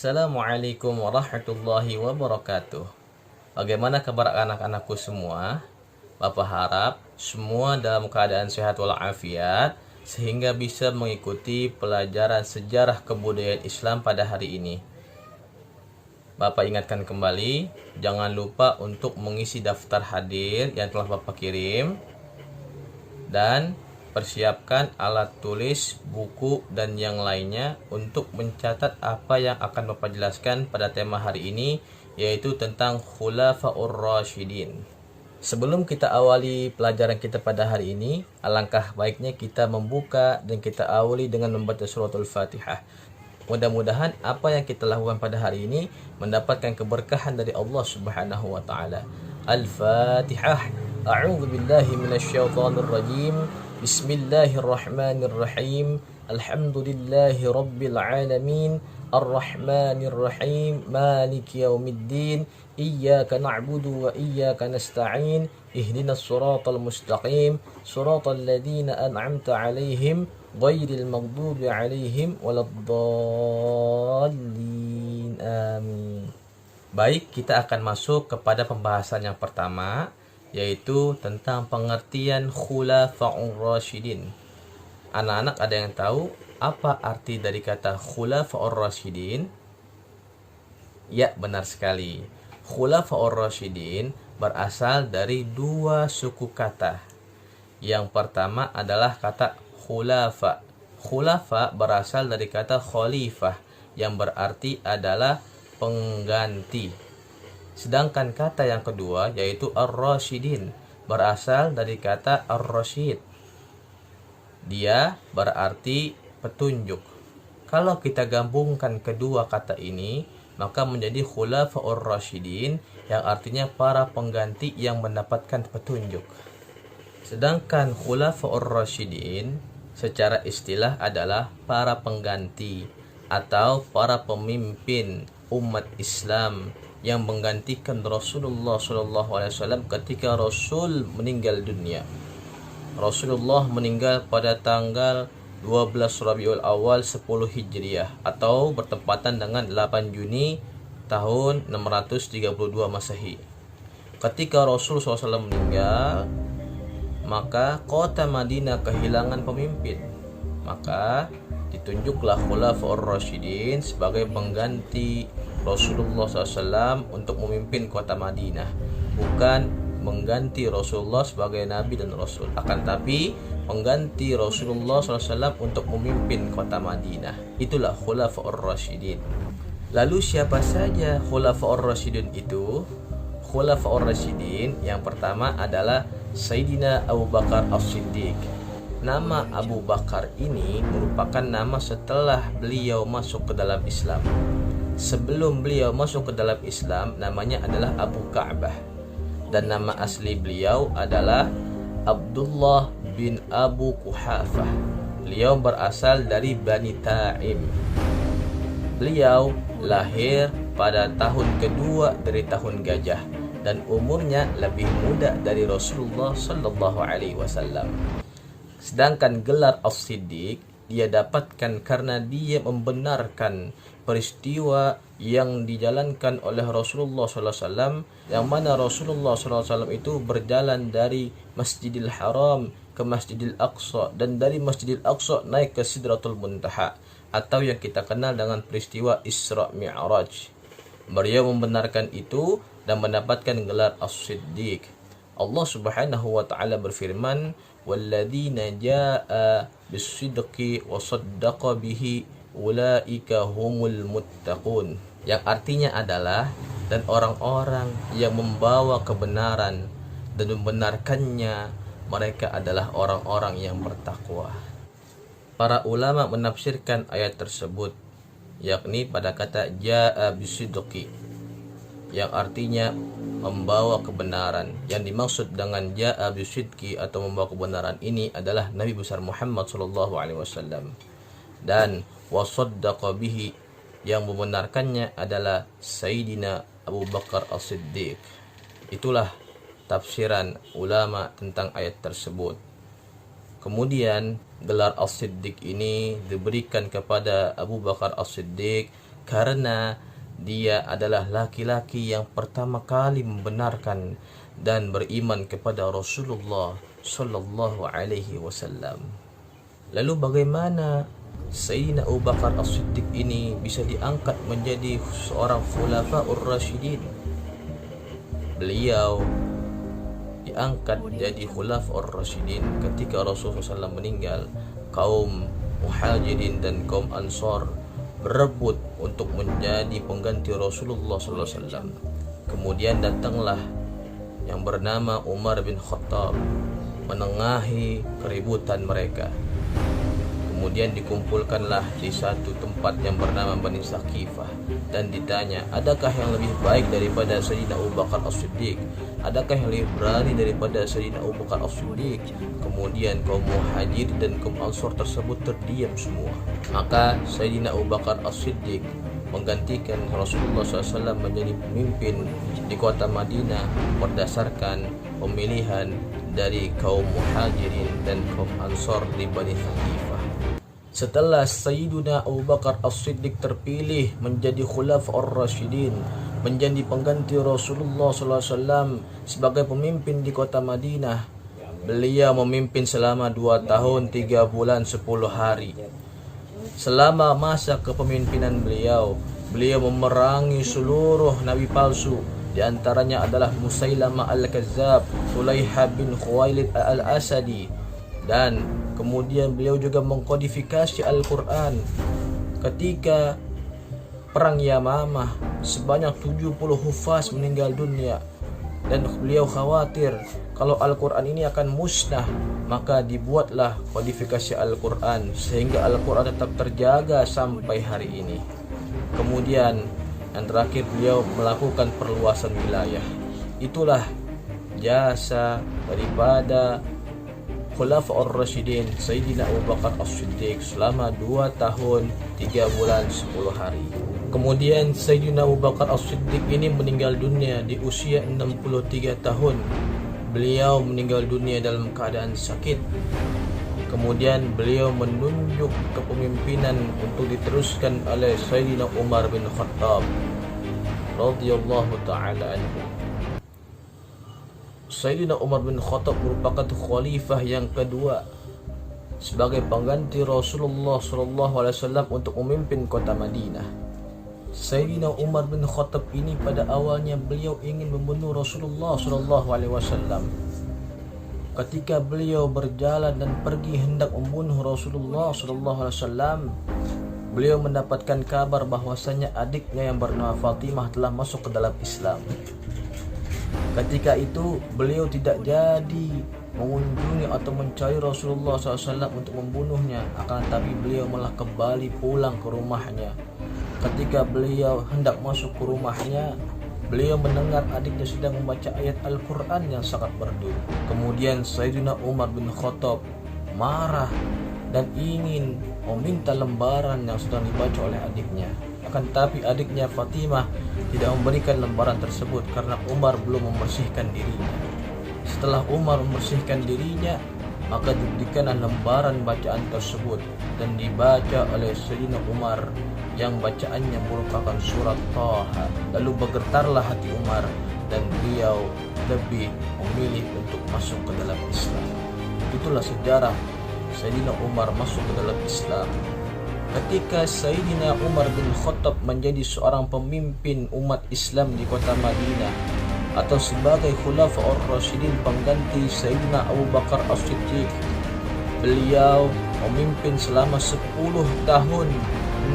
Assalamualaikum warahmatullahi wabarakatuh. Bagaimana kabar anak-anakku semua? Bapak harap semua dalam keadaan sehat walafiat sehingga bisa mengikuti pelajaran sejarah kebudayaan Islam pada hari ini. Bapak ingatkan kembali, jangan lupa untuk mengisi daftar hadir yang telah Bapak kirim dan persiapkan alat tulis, buku, dan yang lainnya untuk mencatat apa yang akan Bapak jelaskan pada tema hari ini, yaitu tentang Khulafaur Rasyidin. Sebelum kita awali pelajaran kita pada hari ini, alangkah baiknya kita membuka dan kita awali dengan membaca suratul Fatihah. Mudah-mudahan apa yang kita lakukan pada hari ini mendapatkan keberkahan dari Allah Subhanahu wa taala. Al-Fatihah. A'udzu billahi minasyaitonir rajim. Bismillahirrahmanirrahim. Alhamdulillahi rabbil alamin. Ar-Rahmanir Rahim. Maliki yaumiddin. Iyyaka na'budu wa iyyaka nasta'in. Ihdinas siratal mustaqim. Siratal ladzina an'amta 'alaihim ghairil maghdubi 'alaihim waladdallin. Amin. Baik, kita akan masuk kepada pembahasan yang pertama, yaitu tentang pengertian Khulafaur Rasyidin. Anak-anak ada yang tahu apa arti dari kata Khulafaur Rasyidin? Ya, benar sekali. Khulafaur Rasyidin berasal dari dua suku kata. Yang pertama adalah kata khulafa. Khulafa berasal dari kata khalifah yang berarti adalah pengganti. Sedangkan kata yang kedua yaitu ar-rasyidin berasal dari kata ar-rasyid. Dia berarti petunjuk. Kalau kita gabungkan kedua kata ini, maka menjadi Khulafaur Rasyidin yang artinya para pengganti yang mendapatkan petunjuk. Sedangkan Khulafaur Rasyidin secara istilah adalah para pengganti atau para pemimpin umat Islam yang menggantikan Rasulullah SAW ketika Rasul meninggal dunia. Rasulullah meninggal pada tanggal 12 Rabiul Awal 10 Hijriah atau bertepatan dengan 8 Juni tahun 632 Masehi. Ketika Rasul SAW meninggal, maka kota Madinah kehilangan pemimpin. Maka ditunjuklah Khulafaur Rasyidin sebagai pengganti Rasulullah SAW untuk memimpin kota Madinah, bukan mengganti Rasulullah sebagai Nabi dan Rasul, akan tapi mengganti Rasulullah SAW untuk memimpin kota Madinah. Itulah Khulafaur Rasyidin. Lalu siapa saja Khulafaur Rasyidin itu? Khulafaur Rasyidin yang pertama adalah Sayyidina Abu Bakar As-Siddiq. Nama Abu Bakar ini merupakan nama setelah beliau masuk ke dalam Islam. Sebelum beliau masuk ke dalam Islam, namanya adalah Abu Ka'bah. Dan nama asli beliau adalah Abdullah bin Abu Quhafah. Beliau berasal dari Bani Ta'im. Beliau lahir pada tahun kedua dari tahun gajah dan umurnya lebih muda dari Rasulullah sallallahu alaihi wasallam. Sedangkan gelar As-Siddiq dia dapatkan karena dia membenarkan peristiwa yang dijalankan oleh Rasulullah SAW, yang mana Rasulullah SAW itu berjalan dari Masjidil Haram ke Masjidil Aqsa dan dari Masjidil Aqsa naik ke Sidratul Muntaha atau yang kita kenal dengan peristiwa Isra Mi'raj. Beliau membenarkan itu dan mendapatkan gelar As-Siddiq. Allah Subhanahu wa taala berfirman, "Walladzina jaa'a bis-sidqi wa saddaqa bihi ulaika humul muttaqun." Yang artinya adalah dan orang-orang yang membawa kebenaran dan membenarkannya, mereka adalah orang-orang yang bertakwa. Para ulama menafsirkan ayat tersebut yakni pada kata jaa'a bis-sidqi yang artinya membawa kebenaran. Yang dimaksud dengan ja'a bisidqi atau membawa kebenaran ini adalah Nabi besar Muhammad sallallahu alaihi wasallam. Dan wasaddaqa bihi yang membenarkannya adalah Sayyidina Abu Bakar As-Siddiq. Itulah tafsiran ulama tentang ayat tersebut. Kemudian gelar As-Siddiq ini diberikan kepada Abu Bakar As-Siddiq karena dia adalah laki-laki yang pertama kali membenarkan dan beriman kepada Rasulullah sallallahu alaihi wasallam. Lalu bagaimana Sayyidina Abu Bakar As-Siddiq ini bisa diangkat menjadi seorang khulafaur rasyidin? Beliau diangkat jadi khulafaur rasyidin ketika Rasulullah SAW meninggal. Kaum Muhajirin dan kaum Ansar berebut untuk menjadi pengganti Rasulullah SAW. Kemudian datanglah yang bernama Umar bin Khattab menengahi keributan mereka. Kemudian dikumpulkanlah di satu tempat yang bernama Bani Saqifah dan ditanya, adakah yang lebih baik daripada Sayyidina Abu Bakar As-Siddiq? Adakah yang lebih berani daripada Sayyidina Abu Bakar As-Siddiq? Kemudian kaum Muhajir dan kaum Ansar tersebut terdiam semua. Maka Sayyidina Abu Bakar As-Siddiq menggantikan Rasulullah SAW menjadi pemimpin di kota Madinah berdasarkan pemilihan dari kaum Muhajirin dan kaum Ansar di Bani Saqifah. Setelah Sayyidina Abu Bakar As-Siddiq terpilih menjadi Khulafaur Rasyidin, menjadi pengganti Rasulullah SAW sebagai pemimpin di kota Madinah, beliau memimpin selama 2 tahun 3 bulan 10 hari. Selama masa kepemimpinan beliau memerangi seluruh nabi palsu. Di antaranya adalah Musailamah Al-Kazzab, Sulaiha bin Khuwailid Al-Asadi, dan kemudian beliau juga mengkodifikasi Al-Quran. Ketika perang Yamamah, sebanyak 70 hufaz meninggal dunia, dan beliau khawatir kalau Al-Quran ini akan musnah, maka dibuatlah kodifikasi Al-Quran sehingga Al-Quran tetap terjaga sampai hari ini. Kemudian yang terakhir, beliau melakukan perluasan wilayah. Itulah jasa daripada Khulafaur Rasyidin Sayyidina Abu Bakar As-Siddiq selama 2 tahun 3 bulan 10 hari. Kemudian Sayyidina Abu Bakar As-Siddiq ini meninggal dunia di usia 63 tahun. Beliau meninggal dunia dalam keadaan sakit. Kemudian beliau menunjuk kepemimpinan untuk diteruskan oleh Sayyidina Umar bin Khattab radhiyallahu ta'ala anhu. Sayyidina Umar bin Khattab merupakan khalifah yang kedua sebagai pengganti Rasulullah SAW untuk memimpin kota Madinah. Sayyidina Umar bin Khattab ini pada awalnya beliau ingin membunuh Rasulullah SAW. Ketika beliau berjalan dan pergi hendak membunuh Rasulullah SAW, beliau mendapatkan kabar bahwasanya adiknya yang bernama Fatimah telah masuk ke dalam Islam. Ketika itu beliau tidak jadi mengunjungi atau mencari Rasulullah SAW untuk membunuhnya, akan tetapi beliau malah kembali pulang ke rumahnya. Ketika beliau hendak masuk ke rumahnya, beliau mendengar adiknya sedang membaca ayat Al-Quran yang sangat merdu. Kemudian Sayyidina Umar bin Khattab marah dan ingin meminta lembaran yang sedang dibaca oleh adiknya. Akan tetapi adiknya Fatimah tidak memberikan lembaran tersebut karena Umar belum membersihkan dirinya. Setelah Umar membersihkan dirinya, maka diberikanlah lembaran bacaan tersebut dan dibaca oleh Sayyidina Umar yang bacaannya merupakan surat Taha. Lalu bergetarlah hati Umar dan beliau lebih memilih untuk masuk ke dalam Islam. Itulah sejarah Sayyidina Umar masuk ke dalam Islam. Ketika Sayyidina Umar bin Khattab menjadi seorang pemimpin umat Islam di kota Madinah atau sebagai Khulafaur Rasyidin pengganti Sayyidina Abu Bakar As-Siddiq, beliau memimpin selama 10 tahun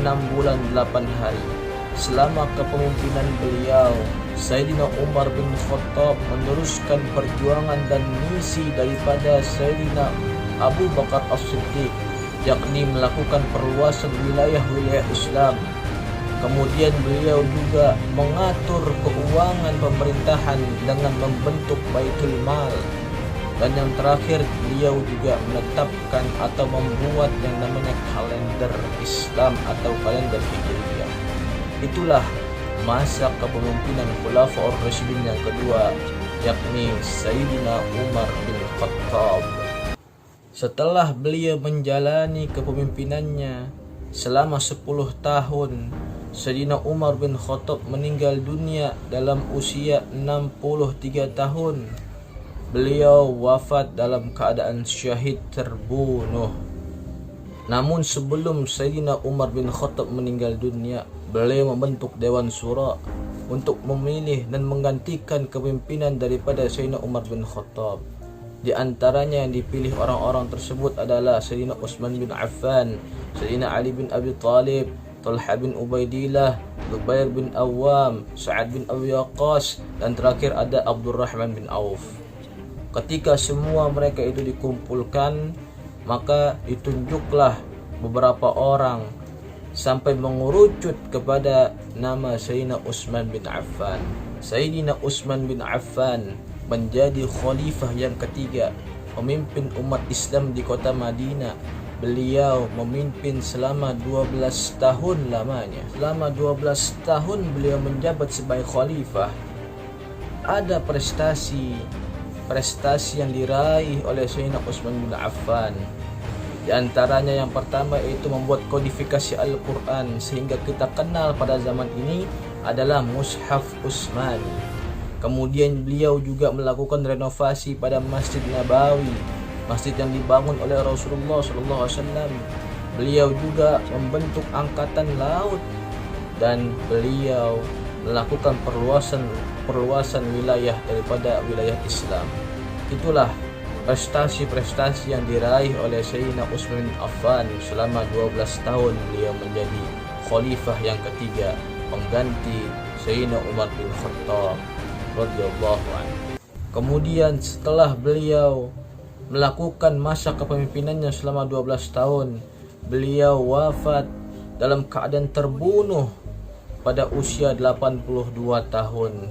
6 bulan 8 hari. Selama kepemimpinan beliau, Sayyidina Umar bin Khattab meneruskan perjuangan dan misi daripada Sayyidina Abu Bakar As-Siddiq, yakni melakukan perluasan wilayah-wilayah Islam. Kemudian beliau juga mengatur keuangan pemerintahan dengan membentuk Baitul Mal. Dan yang terakhir, beliau juga menetapkan atau membuat yang namanya kalender Islam atau kalender Hijriyah. Itulah masa kepemimpinan Khulafaur Rasyidin yang kedua, yakni Sayyidina Umar bin Khattab. Setelah beliau menjalani kepemimpinannya selama 10 tahun Sayyidina Umar bin Khattab meninggal dunia dalam usia 63 tahun. Beliau wafat dalam keadaan syahid terbunuh. Namun sebelum Sayyidina Umar bin Khattab meninggal dunia, beliau membentuk Dewan Syura untuk memilih dan menggantikan kepemimpinan daripada Sayyidina Umar bin Khattab. Di antaranya yang dipilih orang-orang tersebut adalah Sayyidina Utsman bin Affan, Sayyidina Ali bin Abi Thalib, Talha bin Ubaidillah, Zubair bin Awam, Sa'ad bin Abi Waqqas, dan terakhir ada Abdurrahman bin Auf. Ketika semua mereka itu dikumpulkan, maka ditunjuklah beberapa orang sampai mengerucut kepada nama Sayyidina Utsman bin Affan. Sayyidina Utsman bin Affan menjadi khalifah yang ketiga, pemimpin umat Islam di kota Madinah. Beliau memimpin selama 12 tahun lamanya. Selama 12 tahun beliau menjabat sebagai khalifah. Ada prestasi yang diraih oleh Sayyidina Utsman bin Affan. Di antaranya yang pertama yaitu membuat kodifikasi Al-Quran, sehingga kita kenal pada zaman ini adalah Mushaf Utsmani. Kemudian beliau juga melakukan renovasi pada Masjid Nabawi, masjid yang dibangun oleh Rasulullah SAW. Beliau juga membentuk angkatan laut dan beliau melakukan perluasan wilayah daripada wilayah Islam. Itulah prestasi-prestasi yang diraih oleh Sayyidina Utsman bin Affan selama 12 tahun beliau menjadi khalifah yang ketiga, pengganti Sayyidina Umar bin Khattab radhiyallahu anhu. Kemudian setelah beliau melakukan masa kepemimpinannya selama 12 tahun, beliau wafat dalam keadaan terbunuh pada usia 82 tahun.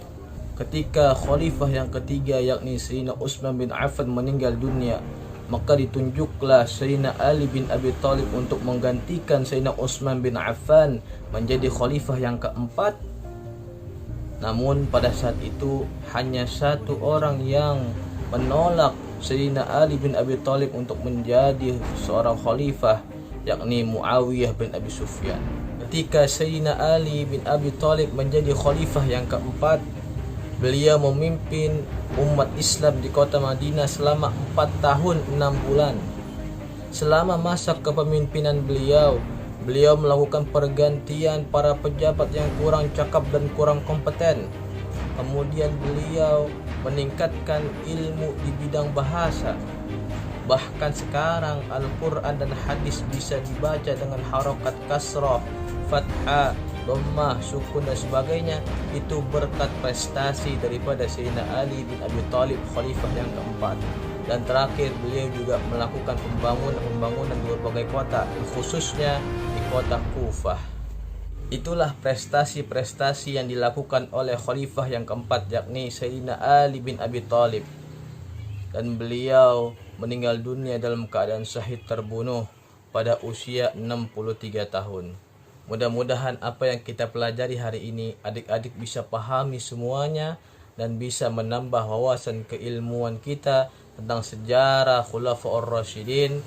Ketika khalifah yang ketiga yakni Sayyidina Utsman bin Affan meninggal dunia, maka ditunjuklah Sayyidina Ali bin Abi Thalib untuk menggantikan Sayyidina Utsman bin Affan menjadi khalifah yang keempat. Namun pada saat itu hanya satu orang yang menolak Sayyidina Ali bin Abi Thalib untuk menjadi seorang khalifah, yakni Muawiyah bin Abi Sufyan. Ketika Sayyidina Ali bin Abi Thalib menjadi khalifah yang keempat, beliau memimpin umat Islam di kota Madinah selama 4 tahun 6 bulan. Selama masa kepemimpinan beliau melakukan pergantian para pejabat yang kurang cakap dan kurang kompeten. Kemudian beliau meningkatkan ilmu di bidang bahasa. Bahkan sekarang Al-Quran dan hadis bisa dibaca dengan harokat kasrah, fathah, dhammah, sukun dan sebagainya. Itu berkat prestasi daripada Sayyidina Ali bin Abi Thalib, khalifah yang keempat. Dan terakhir beliau juga melakukan pembangunan di berbagai kota, khususnya di kota Kufah. Itulah prestasi-prestasi yang dilakukan oleh khalifah yang keempat, yakni Sayyidina Ali bin Abi Thalib. Dan beliau meninggal dunia dalam keadaan syahid terbunuh pada usia 63 tahun. Mudah-mudahan apa yang kita pelajari hari ini adik-adik bisa pahami semuanya dan bisa menambah wawasan keilmuan kita tentang sejarah Khulafaur Rasyidin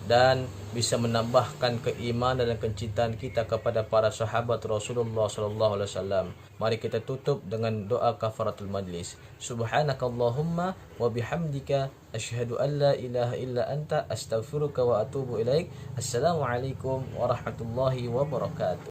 dan bisa menambahkan keimanan dan kecintaan kita kepada para sahabat Rasulullah SAW. Mari kita tutup dengan doa kafaratul majlis. Subhanakallahumma wa bihamdika asyhadu an la ilaha illa anta astaghfiruka wa atubu ilaik. Assalamualaikum warahmatullahi wabarakatuh.